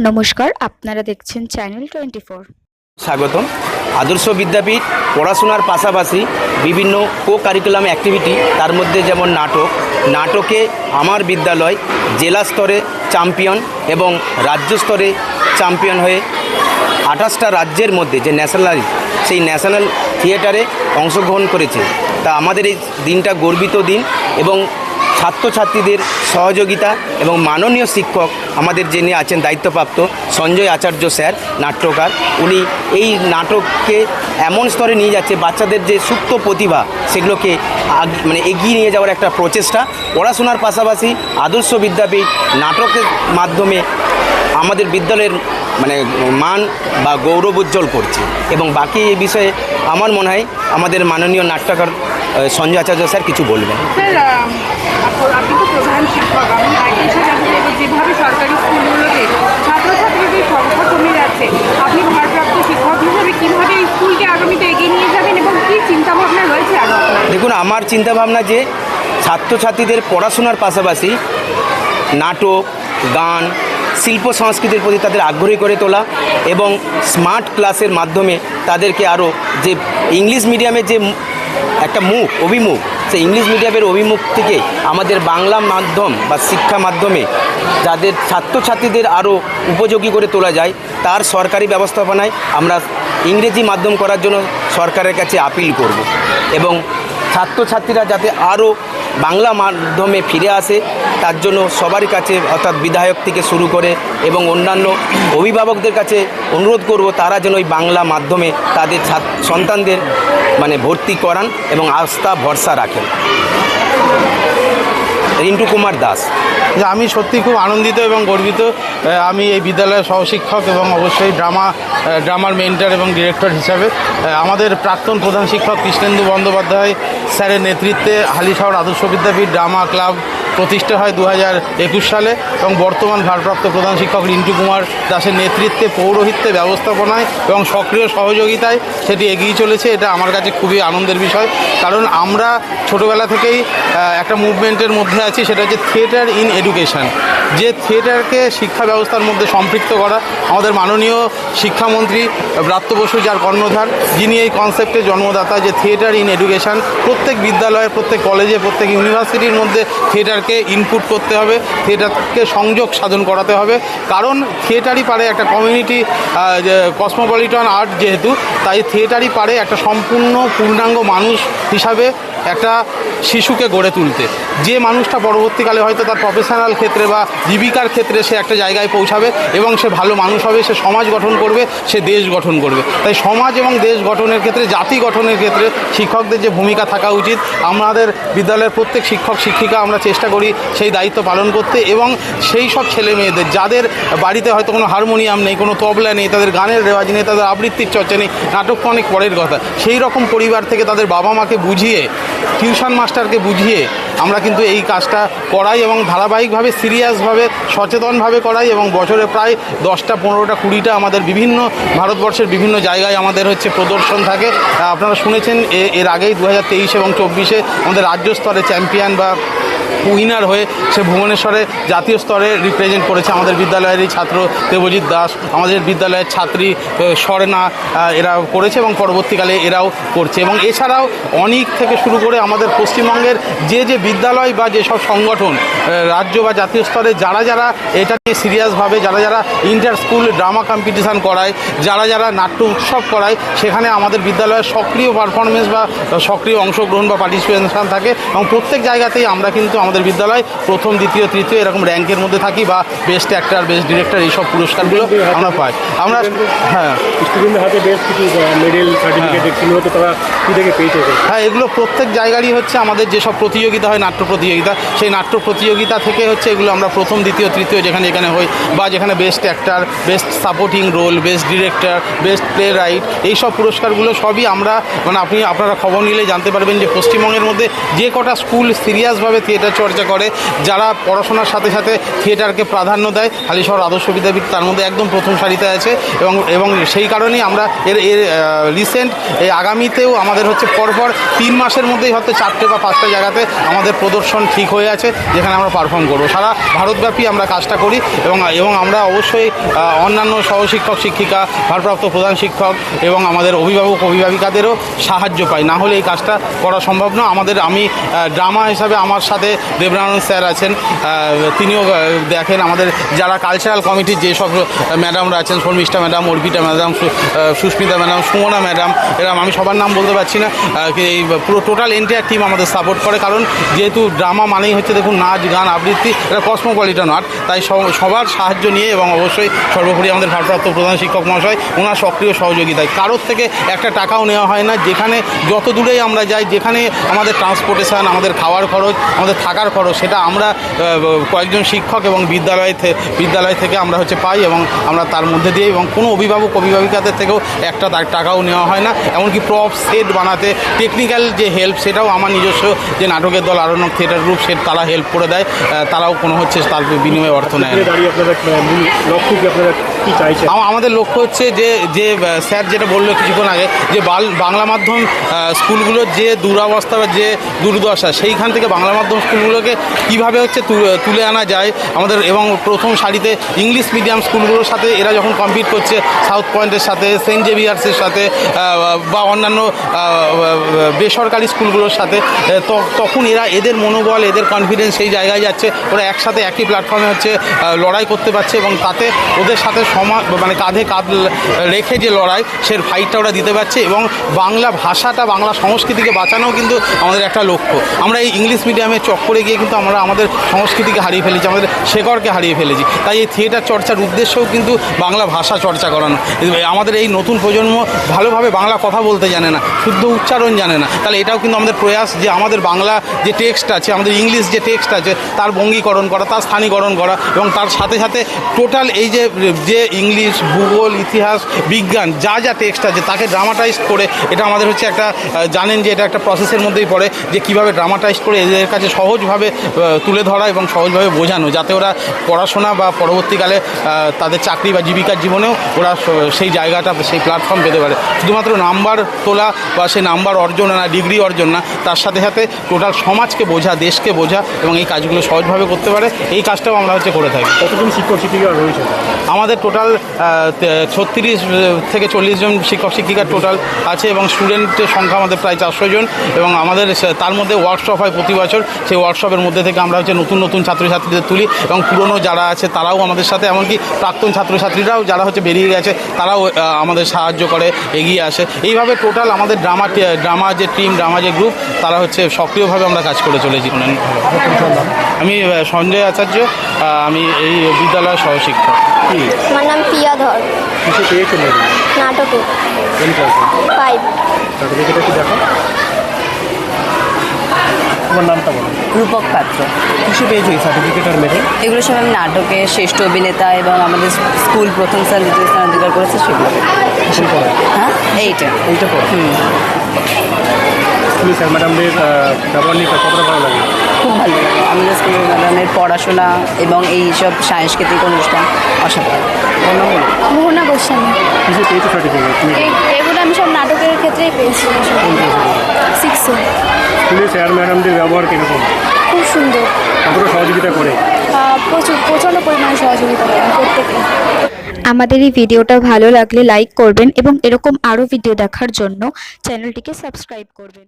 নমস্কার, আপনারা দেখছেন চ্যানেল 24। স্বাগতম। আদর্শ বিদ্যাপীঠ পড়াশোনার পাশাপাশি বিভিন্ন কো কারিকুলাম অ্যাক্টিভিটি, তার মধ্যে যেমন নাটকে আমার বিদ্যালয় জেলা স্তরে চ্যাম্পিয়ন এবং রাজ্য স্তরে চ্যাম্পিয়ন হয়ে 28টা রাজ্যের মধ্যে যে ন্যাশনাল, সেই ন্যাশনাল থিয়েটারে অংশগ্রহণ করেছে। তা আমাদের এই দিনটা গর্বিত দিন এবং ছাত্রছাত্রীদের সহযোগিতা এবং মাননীয় শিক্ষক আমাদের যিনি আছেন দায়িত্বপ্রাপ্ত সঞ্জয় আচার্য স্যার, নাট্যকার, উনি এই নাটককে এমন স্তরে নিয়ে যাচ্ছে, বাচ্চাদের যে সুপ্ত প্রতিভা সেগুলোকে এগিয়ে নিয়ে যাওয়ার একটা প্রচেষ্টা। পড়াশোনার পাশাপাশি আদর্শ বিদ্যাপীঠ নাটকের মাধ্যমে আমাদের বিদ্যালয়ের মান বা গৌরব উজ্জ্বল করছে। এবং বাকি এই বিষয়ে আমার মনে হয় আমাদের মাননীয় নাট্যকার সঞ্জয় আচার্য স্যার কিছু বলবেন। স্যার, আপনি তো প্রধান শিক্ষক, আমি একই সাথে যেভাবে সরকারি স্কুলগুলোতে ছাত্রছাত্রীদের সংখ্যা কমে যাচ্ছে, আপনি ভারপ্রাপ্ত শিক্ষক হিসেবে কীভাবে এই স্কুলকে আগামীতে এগিয়ে নিয়ে যাবেন এবং কী চিন্তাভাবনা রয়েছে আরও? দেখুন, আমার চিন্তাভাবনা যে ছাত্রছাত্রীদের পড়াশোনার পাশাপাশি নাটক, গান, শিল্প সংস্কৃতির প্রতি তাদের আগ্রহী করে তোলা এবং স্মার্ট ক্লাসের মাধ্যমে তাদেরকে আরও যে ইংলিশ মিডিয়ামের যে একটা অভিমুখ, সেই ইংলিশ মিডিয়ামের অভিমুখ থেকে আমাদের বাংলা মাধ্যম বা শিক্ষা মাধ্যমে যাদের ছাত্রছাত্রীদের আরও উপযোগী করে তোলা যায়, তার সরকারি ব্যবস্থাপনায় আমরা ইংরেজি মাধ্যম করার জন্য সরকারের কাছে আপিল করব এবং ছাত্রছাত্রীরা যাতে আরও বাংলা মাধ্যমে ফিরে আসে তার জন্য সবারই কাছে, অর্থাৎ বিধায়ক থেকে শুরু করে এবং অন্যান্য অভিভাবকদের কাছে অনুরোধ করব তারা যেন ওই বাংলা মাধ্যমে তাদের সন্তানদের ভর্তি করান এবং আস্থা ভরসা রাখেন। রিন্টু কুমার দাস। আমি সত্যি খুব আনন্দিত এবং গর্বিত। আমি এই বিদ্যালয়ের সহশিক্ষক এবং অবশ্যই ড্রামার মেন্টর এবং ডিরেক্টর হিসাবে আমাদের প্রাক্তন প্রধান শিক্ষক কৃষ্ণেন্দু বন্দ্যোপাধ্যায় স্যারের নেতৃত্বে হালিশহর আদর্শ বিদ্যাপীঠ ড্রামা ক্লাব প্রতিষ্ঠা হয় 2021 সালে এবং বর্তমান ভারপ্রাপ্ত প্রধান শিক্ষক রিন্টু কুমার দাসের নেতৃত্বে, পৌরোহিত্যে, ব্যবস্থাপনায় এবং সক্রিয় সহযোগিতায় সেটি এগিয়ে চলেছে। এটা আমার কাছে খুবই আনন্দের বিষয়, কারণ আমরা ছোটোবেলা থেকেই একটা মুভমেন্টের মধ্যে আছি, সেটা হচ্ছে থিয়েটার ইন এডুকেশন। যে থিয়েটারকে শিক্ষা ব্যবস্থার মধ্যে সম্পৃক্ত করা, আমাদের মাননীয় শিক্ষামন্ত্রী ব্রাত্য বসু যার কর্ণধার, যিনি এই কনসেপ্টের জন্মদাতা, যে থিয়েটার ইন এডুকেশন প্রত্যেক বিদ্যালয়ে, প্রত্যেক কলেজে, প্রত্যেক ইউনিভার্সিটির মধ্যে থিয়েটারকে ইনপুট করতে হবে, থিয়েটারকে সংযোগ সাধন করাতে হবে। কারণ থিয়েটারই পারে একটা কমিউনিটি, কসমোপলিটন আর্ট যেহেতু, তাই থিয়েটারই পারে একটা সম্পূর্ণ পূর্ণাঙ্গ মানুষ হিসাবে একটা শিশুকে গড়ে তুলতে। যে মানুষটা পরবর্তীকালে হয়তো তার প্রফেশনাল ক্ষেত্রে বা জীবিকার ক্ষেত্রে সে একটা জায়গায় পৌঁছাবে এবং সে ভালো মানুষ হবে, সে সমাজ গঠন করবে, সে দেশ গঠন করবে। তাই সমাজ এবং দেশ গঠনের ক্ষেত্রে, জাতি গঠনের ক্ষেত্রে শিক্ষকদের যে ভূমিকা থাকা উচিত, আমাদের বিদ্যালয়ের প্রত্যেক শিক্ষক শিক্ষিকা আমরা চেষ্টা করি সেই দায়িত্ব পালন করতে এবং সেই সব ছেলে মেয়েদের যাদের বাড়িতে হয়তো কোনো হারমোনিয়াম নেই, কোনো তবলা নেই, তাদের গানের রেওয়াজ নেই, তাদের আবৃত্তির চর্চা নেই, নাটক অনেক পরের কথা, সেই রকম পরিবার থেকে তাদের বাবা মাকে বুঝিয়ে, টিউশন মাস্টারকে বুঝিয়ে আমরা কিন্তু এই কাজটা করাই এবং ধারাবাহিকভাবে, সিরিয়াসভাবে, সচেতনভাবে করাই এবং বছরে প্রায় 10টা, 15টা, 20টা আমাদের বিভিন্ন ভারতবর্ষের বিভিন্ন জায়গায় আমাদের প্রদর্শন থাকে। আপনারা শুনেছেন এর আগেই 2023 এবং 24 আমাদের রাজ্য স্তরে চ্যাম্পিয়ন বা উইনার হয়ে সে ভুবনেশ্বরে জাতীয় স্তরে রিপ্রেজেন্ট করেছে আমাদের বিদ্যালয়েরই ছাত্র দেবজিৎ দাস, আমাদের বিদ্যালয়ের ছাত্রী স্বর্ণা, এরা করেছে এবং পরবর্তীকালে এরাও করছে। এবং এছাড়াও অনেক থেকে শুরু করে আমাদের পশ্চিমবঙ্গের যে বিদ্যালয় বা যেসব সংগঠন রাজ্য বা জাতীয় স্তরে যারা এটাকে সিরিয়াসভাবে, যারা ইন্টার স্কুল ড্রামা কম্পিটিশান করায়, যারা নাট্য উৎসব করায়, সেখানে আমাদের বিদ্যালয়ের সক্রিয় পারফরমেন্স বা সক্রিয় অংশগ্রহণ বা পার্টিসিপেশন থাকে এবং প্রত্যেক জায়গাতেই আমরা কিন্তু আমাদের বিদ্যালয় প্রথম, দ্বিতীয়, তৃতীয় এরকম র্যাঙ্কের মধ্যে থাকি বা বেস্ট অ্যাক্টর, বেস্ট ডিরেক্টর এইসব পুরস্কারগুলো আমরা পাই। আমরা স্টুডেন্টদের হাতে বেশ কিছু মেডেল, সার্টিফিকেট হতো, তারা কী থেকে পেয়েছে? হ্যাঁ, এগুলো প্রত্যেক জায়গারই আমাদের যেসব প্রতিযোগিতা হয়, নাট্য প্রতিযোগিতা, সেই নাট্য প্রতিযোগিতা থেকে এগুলো আমরা প্রথম, দ্বিতীয়, তৃতীয় যেখানে হই বা যেখানে best actor, best supporting role, best director, best playwright, এইসব পুরস্কারগুলো সবই আমরা আপনারা খবর নিলে জানতে পারবেন যে পশ্চিমবঙ্গের মধ্যে যে কটা স্কুল সিরিয়াসভাবে থিয়েটার থিয়েটার চর্চা করে, যারা পড়াশোনার সাথে সাথে থিয়েটারকে প্রাধান্য দেয়, হালিশহর আদর্শ বিদ্যাপীঠ তার মধ্যে একদম প্রথম সারিতে আছে। এবং সেই কারণেই আমরা এর রিসেন্ট এই আগামীতেও আমাদের হচ্ছে পরপর 3 মাসের মধ্যেই হয়তো 4টে বা 5টা জায়গাতে আমাদের প্রদর্শন ঠিক হয়ে আছে, যেখানে আমরা পারফর্ম করবো। সারা ভারতব্যাপী আমরা কাজটা করি এবং আমরা অবশ্যই অন্যান্য সহশিক্ষক শিক্ষিকা, ভারপ্রাপ্ত প্রধান শিক্ষক এবং আমাদের অভিভাবক অভিভাবিকাদেরও সাহায্য পাই, না হলে এই কাজটা করা সম্ভব না। আমি ড্রামা হিসাবে আমার সাথে দেবরানন্দ স্যার আছেন, তিনিও দেখেন। আমাদের যারা কালচারাল কমিটির যেসব ম্যাডামরা আছেন, Sharmistha madam, Arpita madam, Susmita madam, Sumana madam, এরকম আমি সবার নাম বলতে পারছি না, এই পুরো টোটাল এন্টায়ার টিম আমাদের সাপোর্ট করে। কারণ যেহেতু ড্রামা মানেই হচ্ছে দেখুন নাচ গান আবৃত্তি, এটা কসমোপলিটন আর্ট, তাই সবার সাহায্য নিয়ে এবং অবশ্যই সর্বোপরি আমাদের ভারপ্রাপ্ত প্রধান শিক্ষক মহাশয় ওনার সক্রিয় সহযোগিতায় কারোর থেকে একটা টাকাও নেওয়া হয় না। যেখানে যত দূরেই আমরা যাই, যেখানে আমাদের ট্রান্সপোর্টেশন, আমাদের খাওয়ার খরচ, আমাদের থাকার খরচ, সেটা আমরা কয়েকজন শিক্ষক এবং বিদ্যালয় থেকে আমরা হচ্ছে পাই এবং আমরা তার মধ্যে দিয়ে, এবং কোনো অভিভাবক অভিভাবিকাদের থেকেও একটা টাকাও নেওয়া হয় না। এমনকি প্রপ সেট বানাতে টেকনিক্যাল যে হেল্প, সেটাও আমার নিজস্ব যে নাটকের দল আরণ্যক থিয়েটার গ্রুপ, তারা হেল্প করে দেয়, তারাও কোনো হচ্ছে তার বিনিময়ে অর্থ নেয় না। আমাদের লক্ষ্য হচ্ছে যে স্যার যেটা বললো কিছুক্ষণ আগে, যে বাংলা মাধ্যম স্কুলগুলোর যে দুরবস্থা বা যে দুর্দশা, সেইখান থেকে বাংলা মাধ্যম স্কুলগুলোকে কীভাবে হচ্ছে তুলে আনা যায় আমাদের, এবং প্রথম সারিতে ইংলিশ মিডিয়াম স্কুলগুলোর সাথে এরা যখন কম্পিট করছে, সাউথ পয়েন্টের সাথে, সেন্ট জেভিয়ার্সের সাথে বা অন্যান্য বেসরকারি স্কুলগুলোর সাথে, তখন এদের মনোবল, এদের কনফিডেন্স সেই জায়গায় যাচ্ছে, ওরা একসাথে একই প্ল্যাটফর্মে হচ্ছে লড়াই করতে পারছে, এবং তাতে ওদের সাথে মানে কাঁধে কাঁধ রেখে যে লড়াই, সে ফাইটটা ওরা দিতে পারছে। এবং বাংলা ভাষাটা, বাংলা সংস্কৃতিকে বাঁচানোও কিন্তু আমাদের একটা লক্ষ্য। আমরা এই ইংলিশ মিডিয়ামে চক্করে গিয়ে কিন্তু আমরা আমাদের সংস্কৃতিকে হারিয়ে ফেলেছি, আমাদের শেকড়কে হারিয়ে ফেলেছি। তাই এই থিয়েটার চর্চার উদ্দেশ্যও কিন্তু বাংলা ভাষা চর্চা করানো। আমাদের এই নতুন প্রজন্ম ভালোভাবে বাংলা কথা বলতে জানে না, শুদ্ধ উচ্চারণ জানে না, তাহলে এটাও কিন্তু আমাদের প্রয়াস যে আমাদের বাংলা যে টেক্সট আছে, আমাদের ইংলিশ যে টেক্সট আছে, তার বঙ্গীকরণ করা, তার স্থানীকরণ করা, এবং তার সাথে সাথে টোটাল এই যে ইংলিশ, ভূগোল, ইতিহাস, বিজ্ঞান যা টেক্সট আছে তাকে ড্রামাটাইজ করে, এটা আমাদের হচ্ছে একটা জানেন যে এটা একটা প্রসেসের মধ্যেই পড়ে, যে কীভাবে ড্রামাটাইজ করে এদের কাছে সহজভাবে তুলে ধরা এবং সহজভাবে বোঝানো, যাতে ওরা পড়াশোনা বা পরবর্তীকালে তাদের চাকরি বা জীবিকার জীবনেও ওরা সেই জায়গাটা, সেই প্ল্যাটফর্ম পেতে পারে। শুধুমাত্র নাম্বার তোলা বা সেই নাম্বার অর্জন না, ডিগ্রি অর্জন না, তার সাথে সাথে টোটাল সমাজকে বোঝা, দেশকে বোঝা, এবং এই কাজগুলো সহজভাবে করতে পারে, এই কাজটাও আমরা হচ্ছে করে থাকি। কতজন শিক্ষক শিক্ষিকা রয়েছে আমাদের? টোটাল 36 থেকে 40 জন শিক্ষক শিক্ষিকার টোটাল আছে, এবং স্টুডেন্টের সংখ্যা আমাদের প্রায় 400 জন। এবং আমাদের তার মধ্যে ওয়ার্কশপ হয় প্রতি বছর, সেই ওয়ার্কশপের মধ্যে থেকে আমরা হচ্ছে নতুন ছাত্রছাত্রীদের তুলি, এবং পুরনো যারা আছে তারাও আমাদের সাথে, এমনকি প্রাক্তন ছাত্রছাত্রীরাও যারা হচ্ছে বেরিয়ে গেছে, তারাও আমাদের সাহায্য করে, এগিয়ে আসে। এইভাবে টোটাল আমাদের ড্রামা যে টিম, ড্রামা যে গ্রুপ, তারা হচ্ছে সক্রিয়ভাবে আমরা কাজ করে চলেছি। আমি সঞ্জয় আচার্য, আমি এই বিদ্যালয়ের সহশিক্ষক। আমার নাম পিয়া ধর। কিছু পেয়েছেন নাটকে কোন ক্লাসে? 5। সার্টিফিকেটটা কি দেখো? তোমার নামটা বলো। রূপক পাত্র। কিসে পেয়েছো এই সার্টিফিকেট আর মেডেল? এগুলো সব আমি নাটকে শ্রেষ্ঠ অভিনেতা এবং আমাদের স্কুল প্রথম স্থান, দ্বিতীয় স্থান অধিকার করেছে সেগুলো। কিসে পড়ে? হ্যাঁ, এইটা পড়ে। স্কুল স্যার ম্যাডামদের ব্যবহার নিয়ে কতটা ভালো লাগে? খুব ভালো লাগে। আমাদের স্কুলের ম্যাডামের পড়াশোনা এবং এই সব সাংস্কৃতিক অনুষ্ঠান অসাধারণ। মোহনা গোস্বামী। কিসে পেয়েছো সার্টিফিকেট? এগুলো আমি সব নাটকের ক্ষেত্রেই পেয়েছি। 6-এ। স্কুলের স্যার ম্যাডামদের ব্যবহার কীরকম? খুব সুন্দর। কতটা সহযোগিতা করে? প্রচণ্ড পরিমাণে সহযোগিতা করেন প্রত্যেকে। আমাদের এই ভিডিওটা ভালো লাগলে লাইক করবেন এবং এরকম আরও ভিডিও দেখার জন্য চ্যানেলটিকে সাবস্ক্রাইব করবেন।